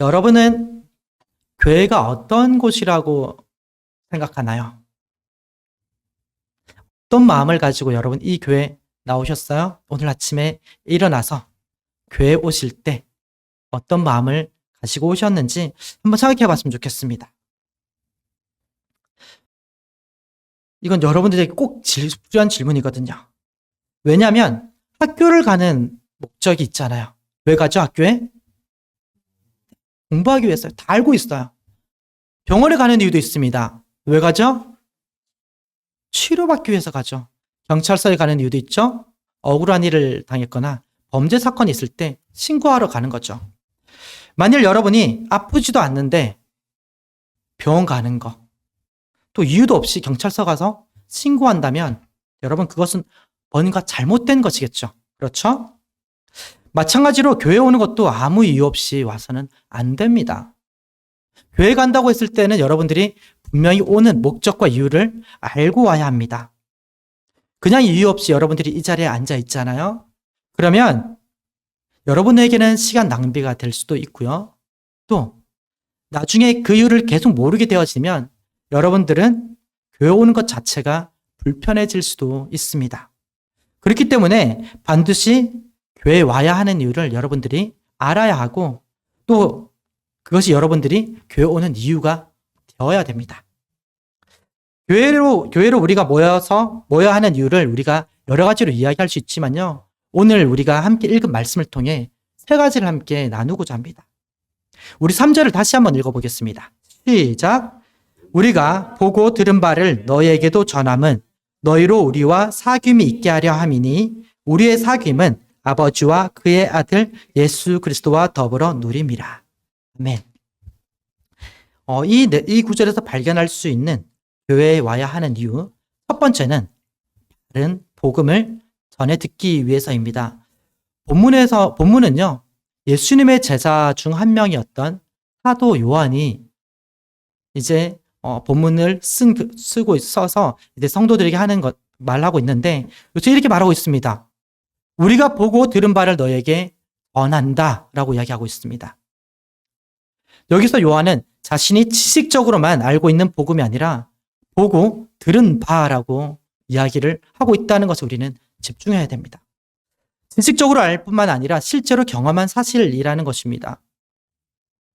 여러분은 교회가 어떤 곳이라고 생각하나요? 어떤 마음을 가지고 여러분 이 교회 나오셨어요? 오늘 아침에 일어나서 교회 오실 때 어떤 마음을 가지고 오셨는지 한번 생각해 봤으면 좋겠습니다. 이건 여러분들에게 꼭 필요한 질문이거든요. 왜냐하면 학교를 가는 목적이 있잖아요. 왜 가죠, 학교에? 공부하기 위해서요. 다 알고 있어요. 병원에 가는 이유도 있습니다. 왜 가죠? 치료받기 위해서 가죠. 경찰서에 가는 이유도 있죠. 억울한 일을 당했거나 범죄 사건이 있을 때 신고하러 가는 거죠. 만일 여러분이 아프지도 않는데 병원 가는 거, 또 이유도 없이 경찰서 가서 신고한다면 여러분 그것은 뭔가 잘못된 것이겠죠. 그렇죠? 마찬가지로 교회 오는 것도 아무 이유 없이 와서는 안 됩니다. 교회 간다고 했을 때는 여러분들이 분명히 오는 목적과 이유를 알고 와야 합니다. 그냥 이유 없이 여러분들이 이 자리에 앉아 있잖아요. 그러면 여러분에게는 시간 낭비가 될 수도 있고요. 또 나중에 그 이유를 계속 모르게 되어지면 여러분들은 교회 오는 것 자체가 불편해질 수도 있습니다. 그렇기 때문에 반드시 교회에 와야 하는 이유를 여러분들이 알아야 하고 또 그것이 여러분들이 교회 오는 이유가 되어야 됩니다. 교회로 우리가 모여야 하는 이유를 우리가 여러 가지로 이야기할 수 있지만요. 오늘 우리가 함께 읽은 말씀을 통해 세 가지를 함께 나누고자 합니다. 우리 3절을 다시 한번 읽어보겠습니다. 시작. 우리가 보고 들은 바를 너희에게도 전함은 너희로 우리와 사귐이 있게 하려 함이니 우리의 사귐은 아버지와 그의 아들 예수 그리스도와 더불어 누림이라. 아멘. 이 구절에서 발견할 수 있는 교회에 와야 하는 이유, 첫 번째는 다른 복음을 전해 듣기 위해서입니다. 본문은요, 예수님의 제자 중 한 명이었던 사도 요한이 이제 본문을 쓰고 있어서 이제 성도들에게 말하고 있는데, 이렇게 말하고 있습니다. 우리가 보고 들은 바를 너에게 전한다 라고 이야기하고 있습니다. 여기서 요한은 자신이 지식적으로만 알고 있는 복음이 아니라 보고 들은 바라고 이야기를 하고 있다는 것을 우리는 집중해야 됩니다. 지식적으로 알 뿐만 아니라 실제로 경험한 사실이라는 것입니다.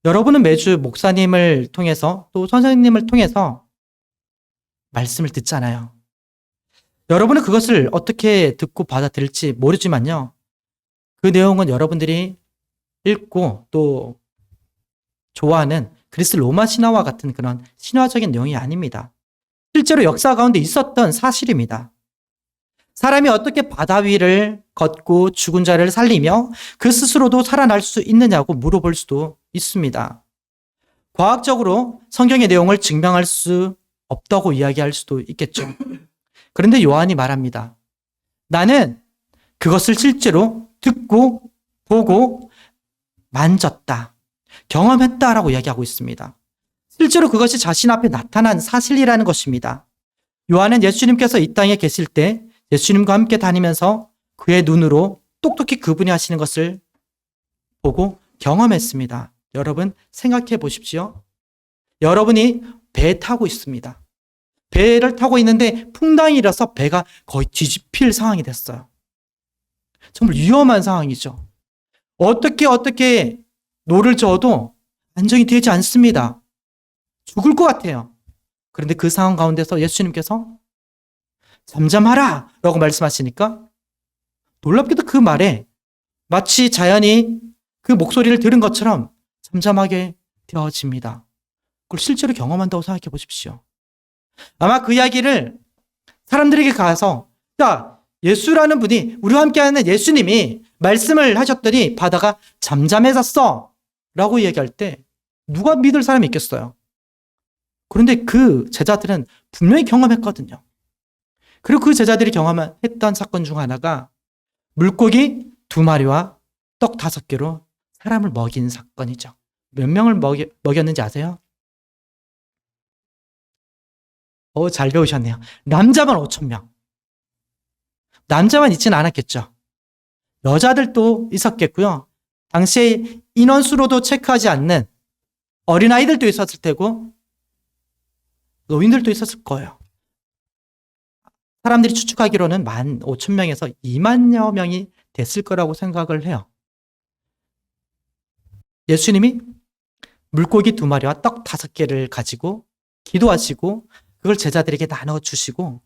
여러분은 매주 목사님을 통해서 또 선생님을 통해서 말씀을 듣잖아요. 여러분은 그것을 어떻게 듣고 받아들일지 모르지만요. 그 내용은 여러분들이 읽고 또 좋아하는 그리스 로마 신화와 같은 그런 신화적인 내용이 아닙니다. 실제로 역사 가운데 있었던 사실입니다. 사람이 어떻게 바다 위를 걷고 죽은 자를 살리며 그 스스로도 살아날 수 있느냐고 물어볼 수도 있습니다. 과학적으로 성경의 내용을 증명할 수 없다고 이야기할 수도 있겠죠. 그런데 요한이 말합니다. 나는 그것을 실제로 듣고 보고 만졌다, 경험했다라고 이야기하고 있습니다. 실제로 그것이 자신 앞에 나타난 사실이라는 것입니다. 요한은 예수님께서 이 땅에 계실 때 예수님과 함께 다니면서 그의 눈으로 똑똑히 그분이 하시는 것을 보고 경험했습니다. 여러분 생각해 보십시오. 여러분이 배 타고 있습니다. 배를 타고 있는데 풍랑이 일어서 배가 거의 뒤집힐 상황이 됐어요. 정말 위험한 상황이죠. 어떻게 노를 저어도 안정이 되지 않습니다. 죽을 것 같아요. 그런데 그 상황 가운데서 예수님께서 잠잠하라 라고 말씀하시니까 놀랍게도 그 말에 마치 자연이 그 목소리를 들은 것처럼 잠잠하게 되어집니다. 그걸 실제로 경험한다고 생각해 보십시오. 아마 그 이야기를 사람들에게 가서 야, 예수라는 분이 우리와 함께하는 예수님이 말씀을 하셨더니 바다가 잠잠해졌어 라고 이야기할 때 누가 믿을 사람이 있겠어요? 그런데 그 제자들은 분명히 경험했거든요. 그리고 그 제자들이 경험했던 사건 중 하나가 물고기 2마리와 떡 5개로 사람을 먹인 사건이죠. 몇 명을 먹였는지 아세요? 잘 배우셨네요. 남자만 5,000명. 남자만 있지는 않았겠죠. 여자들도 있었겠고요. 당시에 인원수로도 체크하지 않는 어린아이들도 있었을 테고 노인들도 있었을 거예요. 사람들이 추측하기로는 15,000명에서 2만여 명이 됐을 거라고 생각을 해요. 예수님이 물고기 2마리와 떡 5개를 가지고 기도하시고 그걸 제자들에게 나눠주시고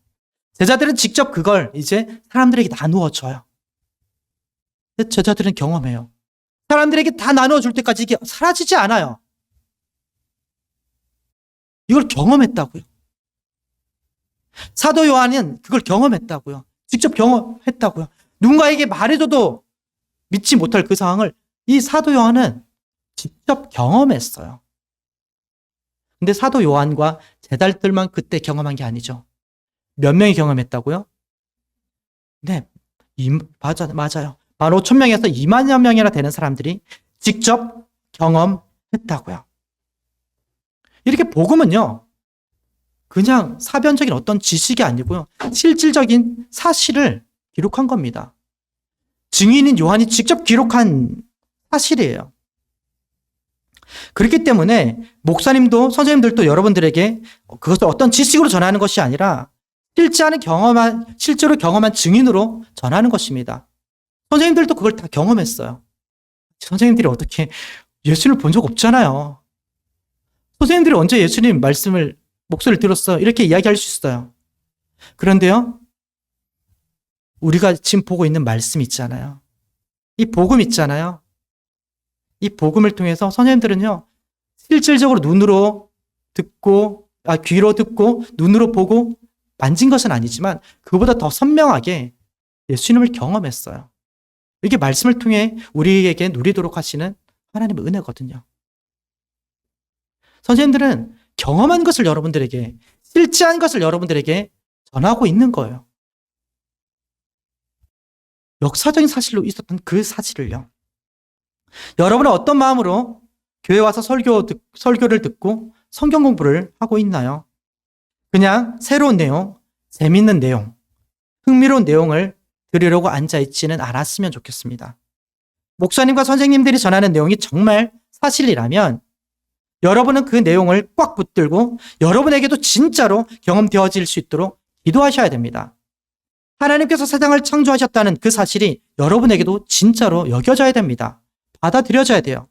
제자들은 직접 그걸 이제 사람들에게 나누어 줘요. 제자들은 경험해요. 사람들에게 다 나누어 줄 때까지 이게 사라지지 않아요. 이걸 경험했다고요. 사도 요한은 그걸 경험했다고요. 직접 경험했다고요. 누군가에게 말해줘도 믿지 못할 그 상황을 이 사도 요한은 직접 경험했어요. 근데 사도 요한과 제자들만 그때 경험한 게 아니죠. 몇 명이 경험했다고요? 네, 맞아요. 15,000명에서 2만여 명이나 되는 사람들이 직접 경험했다고요. 이렇게 복음은요, 그냥 사변적인 어떤 지식이 아니고요, 실질적인 사실을 기록한 겁니다. 증인인 요한이 직접 기록한 사실이에요. 그렇기 때문에 목사님도 선생님들도 여러분들에게 그것을 어떤 지식으로 전하는 것이 아니라 실제로 경험한 증인으로 전하는 것입니다. 선생님들도 그걸 다 경험했어요. 선생님들이 어떻게 예수님을 본 적 없잖아요. 선생님들이 언제 예수님 목소리를 들었어? 이렇게 이야기할 수 있어요. 그런데요, 우리가 지금 보고 있는 말씀 있잖아요. 이 복음 있잖아요. 이 복음을 통해서 선생님들은요, 실질적으로 귀로 듣고 눈으로 보고 만진 것은 아니지만 그보다 더 선명하게 예수님을 경험했어요. 이게 말씀을 통해 우리에게 누리도록 하시는 하나님의 은혜거든요. 선생님들은 경험한 것을 여러분들에게, 실제한 것을 여러분들에게 전하고 있는 거예요. 역사적인 사실로 있었던 그 사실을요. 여러분은 어떤 마음으로 교회 와서 설교를 듣고 성경 공부를 하고 있나요? 그냥 새로운 내용, 재밌는 내용, 흥미로운 내용을 들으려고 앉아있지는 않았으면 좋겠습니다. 목사님과 선생님들이 전하는 내용이 정말 사실이라면 여러분은 그 내용을 꽉 붙들고 여러분에게도 진짜로 경험되어질 수 있도록 기도하셔야 됩니다. 하나님께서 세상을 창조하셨다는 그 사실이 여러분에게도 진짜로 여겨져야 됩니다. 받아들여져야 돼요.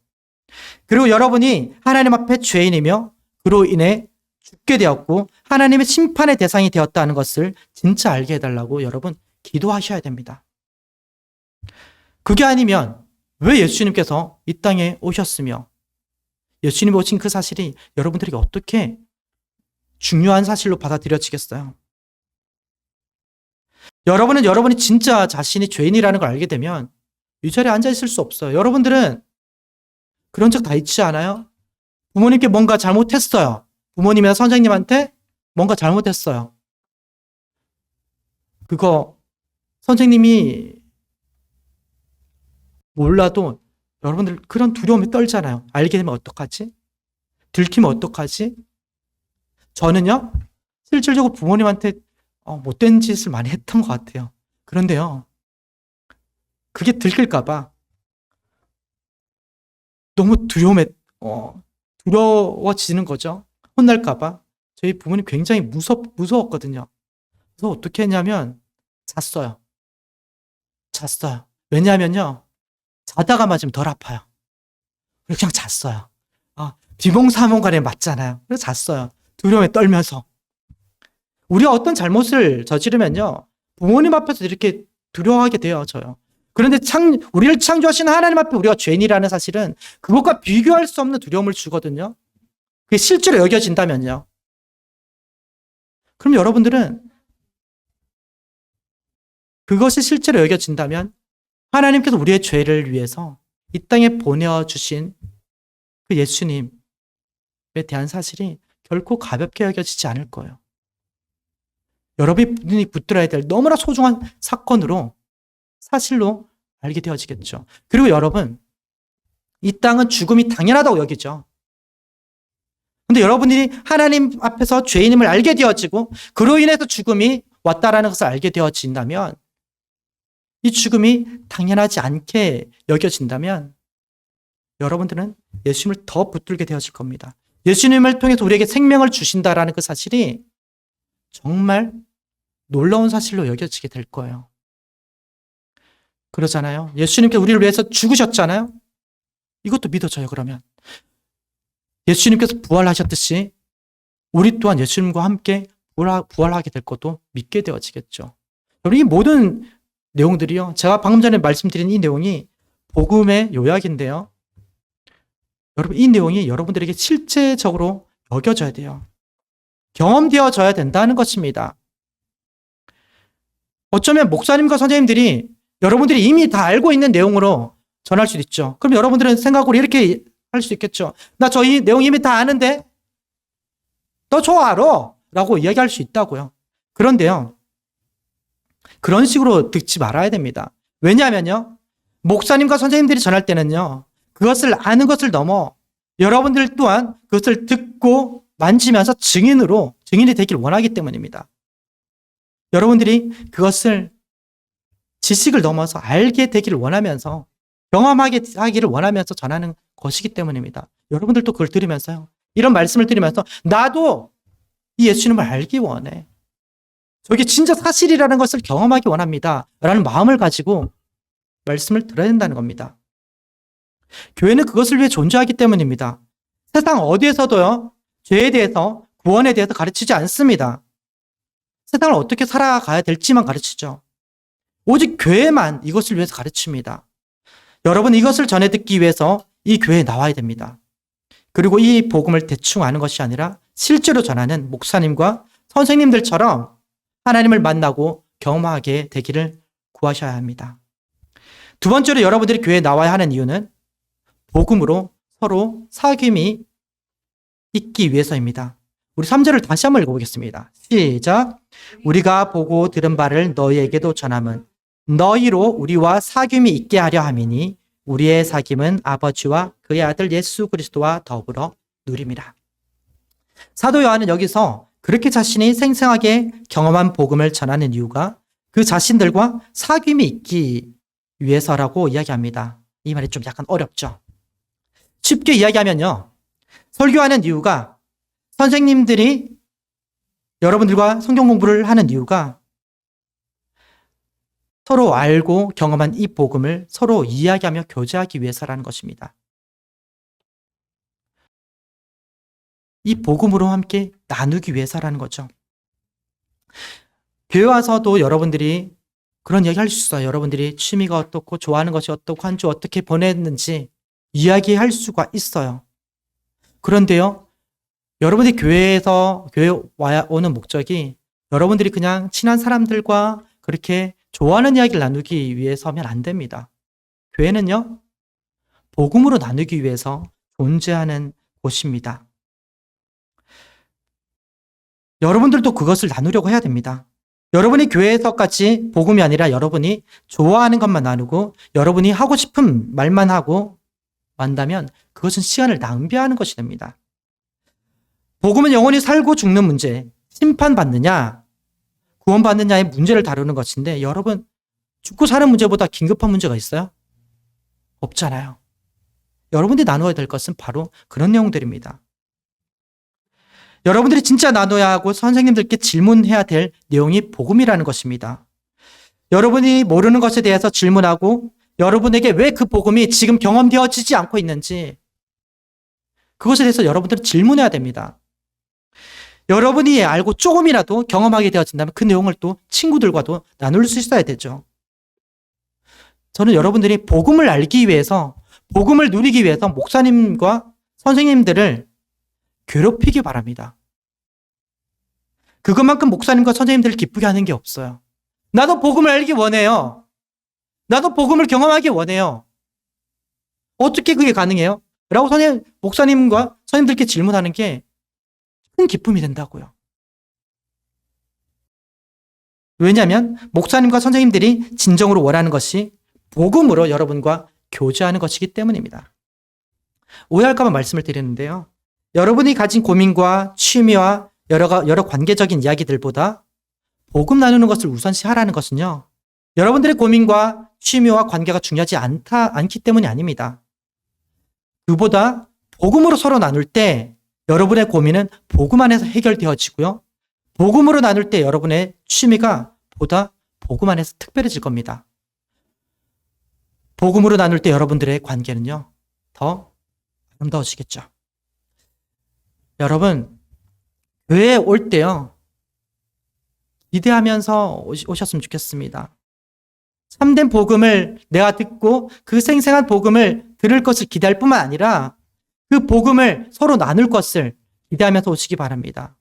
그리고 여러분이 하나님 앞에 죄인이며 그로 인해 죽게 되었고 하나님의 심판의 대상이 되었다는 것을 진짜 알게 해달라고 여러분 기도하셔야 됩니다. 그게 아니면 왜 예수님께서 이 땅에 오셨으며 예수님이 오신 그 사실이 여러분들에게 어떻게 중요한 사실로 받아들여지겠어요? 여러분은 여러분이 진짜 자신이 죄인이라는 걸 알게 되면 이 자리에 앉아있을 수 없어요. 여러분들은 그런 적 다 있지 않아요? 부모님께 뭔가 잘못했어요. 부모님이나 선생님한테 뭔가 잘못했어요. 그거 선생님이 몰라도 여러분들 그런 두려움에 떨잖아요. 알게 되면 어떡하지? 들키면 어떡하지? 저는요, 실질적으로 부모님한테 못된 짓을 많이 했던 것 같아요. 그런데요, 그게 들킬까봐 너무 두려워지는 거죠. 혼날까봐. 저희 부모님 굉장히 무서웠거든요. 그래서 어떻게 했냐면, 잤어요. 왜냐하면요, 자다가 맞으면 덜 아파요. 그래서 그냥 잤어요. 비몽사몽간에 맞잖아요. 그래서 잤어요. 두려움에 떨면서. 우리가 어떤 잘못을 저지르면요, 부모님 앞에서 이렇게 두려워하게 돼요, 저요. 그런데 우리를 창조하신 하나님 앞에 우리가 죄인이라는 사실은 그것과 비교할 수 없는 두려움을 주거든요. 그게 실제로 여겨진다면요. 그럼 여러분들은 그것이 실제로 여겨진다면 하나님께서 우리의 죄를 위해서 이 땅에 보내주신 그 예수님에 대한 사실이 결코 가볍게 여겨지지 않을 거예요. 여러분이 붙들어야 될 너무나 소중한 사건으로 사실로 알게 되어지겠죠. 그리고 여러분, 이 땅은 죽음이 당연하다고 여기죠. 근데 여러분들이 하나님 앞에서 죄인임을 알게 되어지고 그로 인해서 죽음이 왔다라는 것을 알게 되어진다면 이 죽음이 당연하지 않게 여겨진다면 여러분들은 예수님을 더 붙들게 되어질 겁니다. 예수님을 통해서 우리에게 생명을 주신다라는 그 사실이 정말 놀라운 사실로 여겨지게 될 거예요. 그러잖아요. 예수님께서 우리를 위해서 죽으셨잖아요. 이것도 믿어져요, 그러면. 예수님께서 부활하셨듯이 우리 또한 예수님과 함께 부활하게 될 것도 믿게 되어지겠죠. 여러분, 이 모든 내용들이요, 제가 방금 전에 말씀드린 이 내용이 복음의 요약인데요. 여러분, 이 내용이 여러분들에게 실제적으로 여겨져야 돼요. 경험되어져야 된다는 것입니다. 어쩌면 목사님과 선생님들이 여러분들이 이미 다 알고 있는 내용으로 전할 수도 있죠. 그럼 여러분들은 생각으로 이렇게 할 수 있겠죠. 나 저 이 내용 이미 다 아는데? 너 저 알아? 라고 이야기할 수 있다고요. 그런데요, 그런 식으로 듣지 말아야 됩니다. 왜냐하면요, 목사님과 선생님들이 전할 때는요, 그것을 아는 것을 넘어 여러분들 또한 그것을 듣고 만지면서 증인이 되길 원하기 때문입니다. 여러분들이 그것을 지식을 넘어서 알게 되기를 원하면서 경험하게 하기를 원하면서 전하는 것이기 때문입니다. 여러분들도 그걸 들으면서요, 이런 말씀을 들으면서 나도 이 예수님을 알기 원해. 저게 진짜 사실이라는 것을 경험하기 원합니다. 라는 마음을 가지고 말씀을 들어야 된다는 겁니다. 교회는 그것을 위해 존재하기 때문입니다. 세상 어디에서도요, 죄에 대해서, 구원에 대해서 가르치지 않습니다. 세상을 어떻게 살아가야 될지만 가르치죠. 오직 교회만 이것을 위해서 가르칩니다. 여러분, 이것을 전해 듣기 위해서 이 교회에 나와야 됩니다. 그리고 이 복음을 대충 아는 것이 아니라 실제로 전하는 목사님과 선생님들처럼 하나님을 만나고 경험하게 되기를 구하셔야 합니다. 두 번째로 여러분들이 교회에 나와야 하는 이유는 복음으로 서로 사귐이 있기 위해서입니다. 우리 3절을 다시 한번 읽어보겠습니다. 시작. 우리가 보고 들은 바를 너희에게도 전함은 너희로 우리와 사귐이 있게 하려 함이니 우리의 사귐은 아버지와 그의 아들 예수 그리스도와 더불어 누림이라. 사도 요한은 여기서 그렇게 자신이 생생하게 경험한 복음을 전하는 이유가 그 자신들과 사귐이 있기 위해서라고 이야기합니다. 이 말이 좀 약간 어렵죠. 쉽게 이야기하면요, 설교하는 이유가, 선생님들이 여러분들과 성경 공부를 하는 이유가 서로 알고 경험한 이 복음을 서로 이야기하며 교제하기 위해서라는 것입니다. 이 복음으로 함께 나누기 위해서라는 거죠. 교회 와서도 여러분들이 그런 이야기 할 수 있어요. 여러분들이 취미가 어떻고 좋아하는 것이 어떻고 한 주 어떻게 보냈는지 이야기할 수가 있어요. 그런데요, 여러분들이 교회에 오는 목적이 여러분들이 그냥 친한 사람들과 그렇게 좋아하는 이야기를 나누기 위해서면 안 됩니다. 교회는요, 복음으로 나누기 위해서 존재하는 곳입니다. 여러분들도 그것을 나누려고 해야 됩니다. 여러분이 교회에서까지 복음이 아니라 여러분이 좋아하는 것만 나누고 여러분이 하고 싶은 말만 하고 만다면 그것은 시간을 낭비하는 것이 됩니다. 복음은 영원히 살고 죽는 문제, 심판받느냐, 구원받느냐의 문제를 다루는 것인데, 여러분, 죽고 사는 문제보다 긴급한 문제가 있어요? 없잖아요. 여러분들이 나누어야 될 것은 바로 그런 내용들입니다. 여러분들이 진짜 나눠야 하고 선생님들께 질문해야 될 내용이 복음이라는 것입니다. 여러분이 모르는 것에 대해서 질문하고 여러분에게 왜 그 복음이 지금 경험되어지지 않고 있는지 그것에 대해서 여러분들은 질문해야 됩니다. 여러분이 알고 조금이라도 경험하게 되어진다면 그 내용을 또 친구들과도 나눌 수 있어야 되죠. 저는 여러분들이 복음을 알기 위해서, 복음을 누리기 위해서 목사님과 선생님들을 괴롭히기 바랍니다. 그것만큼 목사님과 선생님들을 기쁘게 하는 게 없어요. 나도 복음을 알기 원해요. 나도 복음을 경험하기 원해요. 어떻게 그게 가능해요? 라고 목사님과 선생님들께 질문하는 게 큰 기쁨이 된다고요. 왜냐하면 목사님과 선생님들이 진정으로 원하는 것이 복음으로 여러분과 교제하는 것이기 때문입니다. 오해할까 봐 말씀을 드리는데요. 여러분이 가진 고민과 취미와 여러 관계적인 이야기들보다 복음 나누는 것을 우선시하라는 것은요, 여러분들의 고민과 취미와 관계가 중요하지 않기 때문이 아닙니다. 그보다 복음으로 서로 나눌 때 여러분의 고민은 복음 안에서 해결되어지고요. 복음으로 나눌 때 여러분의 취미가 보다 복음 안에서 특별해질 겁니다. 복음으로 나눌 때 여러분들의 관계는요, 더 아름다워지겠죠. 여러분, 교회에 올 때요, 기대하면서 오셨으면 좋겠습니다. 참된 복음을 내가 듣고 그 생생한 복음을 들을 것을 기대할 뿐만 아니라 그 복음을 서로 나눌 것을 기대하면서 오시기 바랍니다.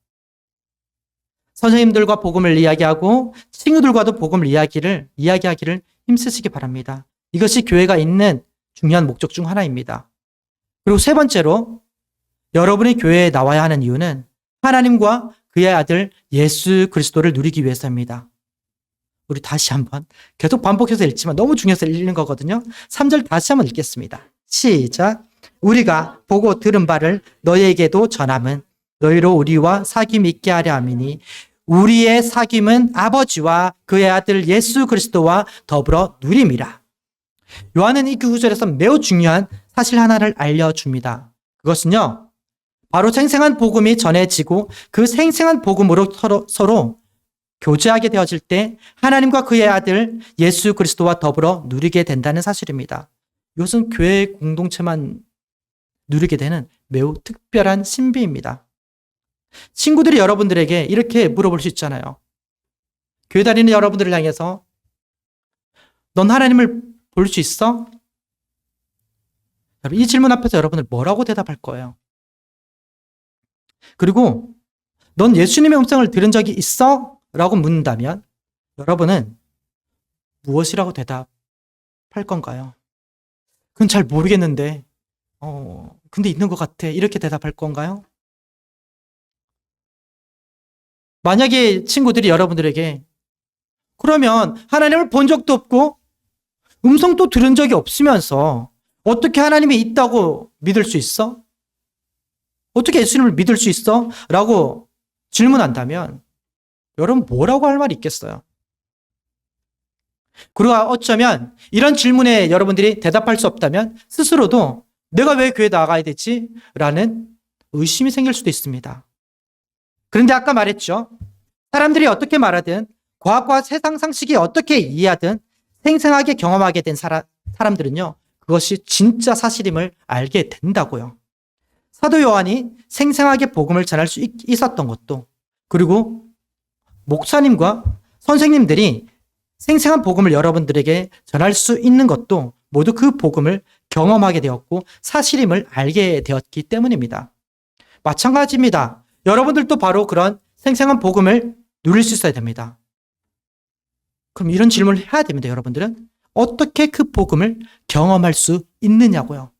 선생님들과 복음을 이야기하고 친구들과도 복음을 이야기하기를 힘쓰시기 바랍니다. 이것이 교회가 있는 중요한 목적 중 하나입니다. 그리고 세 번째로 여러분이 교회에 나와야 하는 이유는 하나님과 그의 아들 예수 그리스도를 누리기 위해서입니다. 우리 다시 한번 계속 반복해서 읽지만 너무 중요해서 읽는 거거든요. 3절 다시 한번 읽겠습니다. 시작. 우리가 보고 들은 바를 너희에게도 전함은 너희로 우리와 사귐 있게 하려 함이니 우리의 사귐은 아버지와 그의 아들 예수 그리스도와 더불어 누림이라. 요한은 이 구절에서 매우 중요한 사실 하나를 알려줍니다. 그것은요, 바로 생생한 복음이 전해지고 그 생생한 복음으로 서로 교제하게 되어질 때 하나님과 그의 아들 예수 그리스도와 더불어 누리게 된다는 사실입니다. 이것은 교회 공동체만 누리게 되는 매우 특별한 신비입니다. 친구들이 여러분들에게 이렇게 물어볼 수 있잖아요. 교회 다니는 여러분들을 향해서 넌 하나님을 볼 수 있어? 이 질문 앞에서 여러분들 뭐라고 대답할 거예요? 그리고 넌 예수님의 음성을 들은 적이 있어? 라고 묻는다면 여러분은 무엇이라고 대답할 건가요? 그건 잘 모르겠는데 근데 있는 것 같아. 이렇게 대답할 건가요? 만약에 친구들이 여러분들에게 그러면 하나님을 본 적도 없고 음성도 들은 적이 없으면서 어떻게 하나님이 있다고 믿을 수 있어? 어떻게 예수님을 믿을 수 있어? 라고 질문한다면 여러분 뭐라고 할 말이 있겠어요? 그리고 어쩌면 이런 질문에 여러분들이 대답할 수 없다면 스스로도 내가 왜 교회 나가야 되지? 라는 의심이 생길 수도 있습니다. 그런데 아까 말했죠. 사람들이 어떻게 말하든 과학과 세상 상식이 어떻게 이해하든 생생하게 경험하게 된 사람들은요. 그것이 진짜 사실임을 알게 된다고요. 사도 요한이 생생하게 복음을 전할 수 있었던 것도 그리고 목사님과 선생님들이 생생한 복음을 여러분들에게 전할 수 있는 것도 모두 그 복음을 경험하게 되었고 사실임을 알게 되었기 때문입니다. 마찬가지입니다. 여러분들도 바로 그런 생생한 복음을 누릴 수 있어야 됩니다. 그럼 이런 질문을 해야 됩니다. 여러분들은 어떻게 그 복음을 경험할 수 있느냐고요.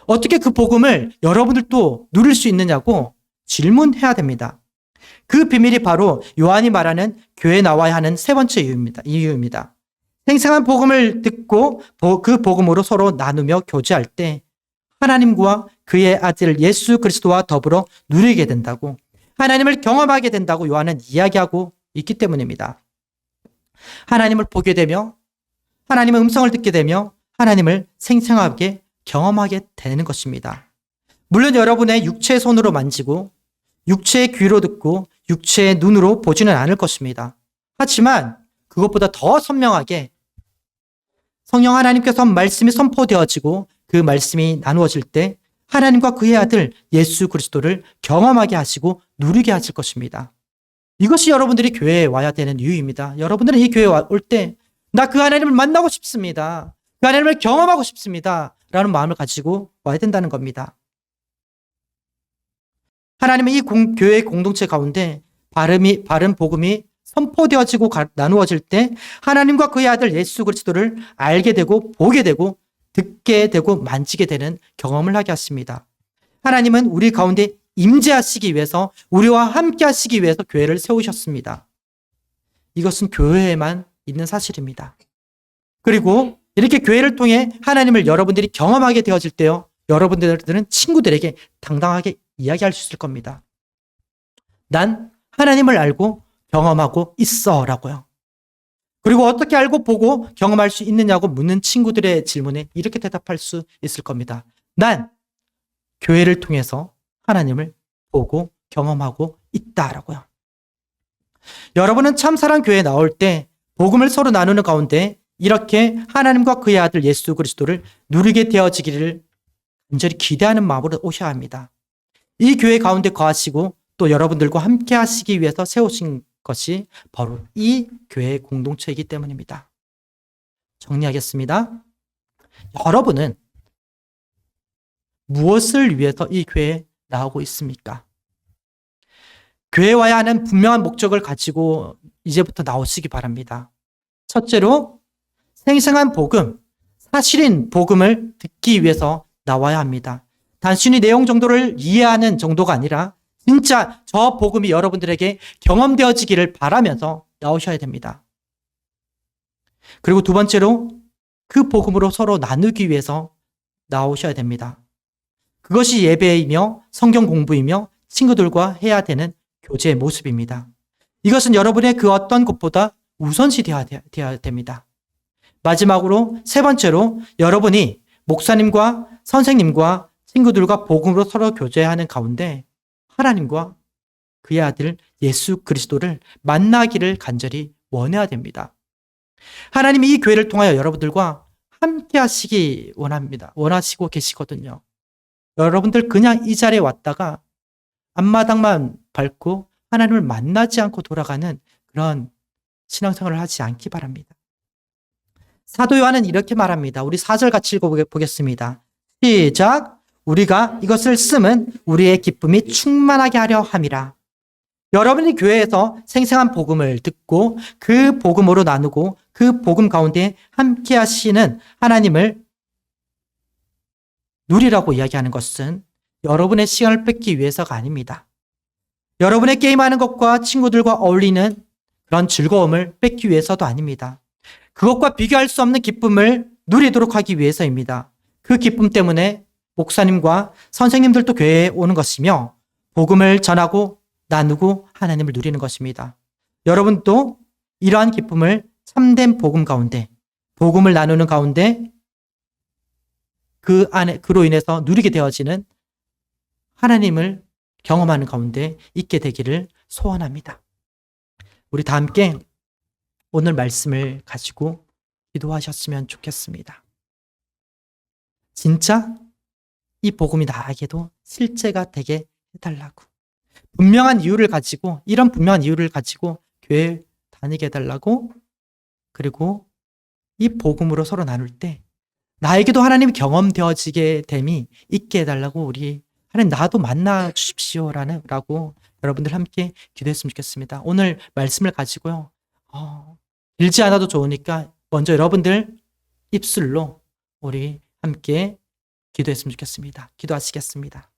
어떻게 그 복음을 여러분들도 누릴 수 있느냐고 질문해야 됩니다. 그 비밀이 바로 요한이 말하는 교회에 나와야 하는 세 번째 이유입니다. 생생한 복음을 듣고 그 복음으로 서로 나누며 교제할 때 하나님과 그의 아들 예수 그리스도와 더불어 누리게 된다고, 하나님을 경험하게 된다고 요한은 이야기하고 있기 때문입니다. 하나님을 보게 되며 하나님의 음성을 듣게 되며 하나님을 생생하게 경험하게 되는 것입니다. 물론 여러분의 육체의 손으로 만지고 육체의 귀로 듣고 육체의 눈으로 보지는 않을 것입니다. 하지만 그것보다 더 선명하게 성령 하나님께서 말씀이 선포되어지고 그 말씀이 나누어질 때 하나님과 그의 아들 예수 그리스도를 경험하게 하시고 누리게 하실 것입니다. 이것이 여러분들이 교회에 와야 되는 이유입니다. 여러분들은 이 교회에 올 때 나 그 하나님을 만나고 싶습니다. 그 하나님을 경험하고 싶습니다. 라는 마음을 가지고 와야 된다는 겁니다. 하나님은 이 교회의 공동체 가운데 바른 복음이 선포되어지고 나누어질 때 하나님과 그의 아들 예수 그리스도를 알게 되고 보게 되고 듣게 되고 만지게 되는 경험을 하게 하십니다. 하나님은 우리 가운데 임재하시기 위해서 우리와 함께 하시기 위해서 교회를 세우셨습니다. 이것은 교회에만 있는 사실입니다. 그리고 이렇게 교회를 통해 하나님을 여러분들이 경험하게 되어질 때요. 여러분들은 친구들에게 당당하게 이야기할 수 있을 겁니다. 난 하나님을 알고 경험하고 있어 라고요. 그리고 어떻게 알고 보고 경험할 수 있느냐고 묻는 친구들의 질문에 이렇게 대답할 수 있을 겁니다. 난 교회를 통해서 하나님을 보고 경험하고 있다라고요. 여러분은 참사랑 교회에 나올 때 복음을 서로 나누는 가운데 이렇게 하나님과 그의 아들 예수 그리스도를 누리게 되어지기를 간절히 기대하는 마음으로 오셔야 합니다. 이 교회 가운데 거하시고 또 여러분들과 함께 하시기 위해서 세우신 것이 바로 이 교회의 공동체이기 때문입니다. 정리하겠습니다. 여러분은 무엇을 위해서 이 교회에 나오고 있습니까? 교회에 와야 하는 분명한 목적을 가지고 이제부터 나오시기 바랍니다. 첫째로 생생한 복음, 사실인 복음을 듣기 위해서 나와야 합니다. 단순히 내용 정도를 이해하는 정도가 아니라 진짜 저 복음이 여러분들에게 경험되어지기를 바라면서 나오셔야 됩니다. 그리고 두 번째로 그 복음으로 서로 나누기 위해서 나오셔야 됩니다. 그것이 예배이며 성경 공부이며 친구들과 해야 되는 교제의 모습입니다. 이것은 여러분의 그 어떤 것보다 우선시 되어야 됩니다. 마지막으로 세 번째로 여러분이 목사님과 선생님과 친구들과 복음으로 서로 교제하는 가운데 하나님과 그의 아들 예수 그리스도를 만나기를 간절히 원해야 됩니다. 하나님이 이 교회를 통하여 여러분들과 함께 하시기 원합니다. 원하시고 계시거든요. 여러분들 그냥 이 자리에 왔다가 앞마당만 밟고 하나님을 만나지 않고 돌아가는 그런 신앙생활을 하지 않기 바랍니다. 사도 요한은 이렇게 말합니다. 우리 4절 같이 읽어보겠습니다. 시작! 우리가 이것을 쓰면 우리의 기쁨이 충만하게 하려 함이라. 여러분이 교회에서 생생한 복음을 듣고 그 복음으로 나누고 그 복음 가운데 함께 하시는 하나님을 누리라고 이야기하는 것은 여러분의 시간을 뺏기 위해서가 아닙니다. 여러분의 게임하는 것과 친구들과 어울리는 그런 즐거움을 뺏기 위해서도 아닙니다. 그것과 비교할 수 없는 기쁨을 누리도록 하기 위해서입니다. 그 기쁨 때문에 목사님과 선생님들도 교회에 오는 것이며 복음을 전하고 나누고 하나님을 누리는 것입니다. 여러분도 이러한 기쁨을 참된 복음 가운데, 복음을 나누는 가운데 그로 인해서 누리게 되어지는 하나님을 경험하는 가운데 있게 되기를 소원합니다. 우리 다 함께 오늘 말씀을 가지고 기도하셨으면 좋겠습니다. 진짜 이 복음이 나에게도 실제가 되게 해달라고. 분명한 이유를 가지고, 이런 분명한 이유를 가지고 교회에 다니게 해달라고. 그리고 이 복음으로 서로 나눌 때 나에게도 하나님이 경험되어지게 됨이 있게 해달라고 우리 하나님 나도 만나 주십시오라는 라고 여러분들 함께 기도했으면 좋겠습니다. 오늘 말씀을 가지고요. 길지 않아도 좋으니까 먼저 여러분들 입술로 우리 함께 기도했으면 좋겠습니다. 기도하시겠습니다.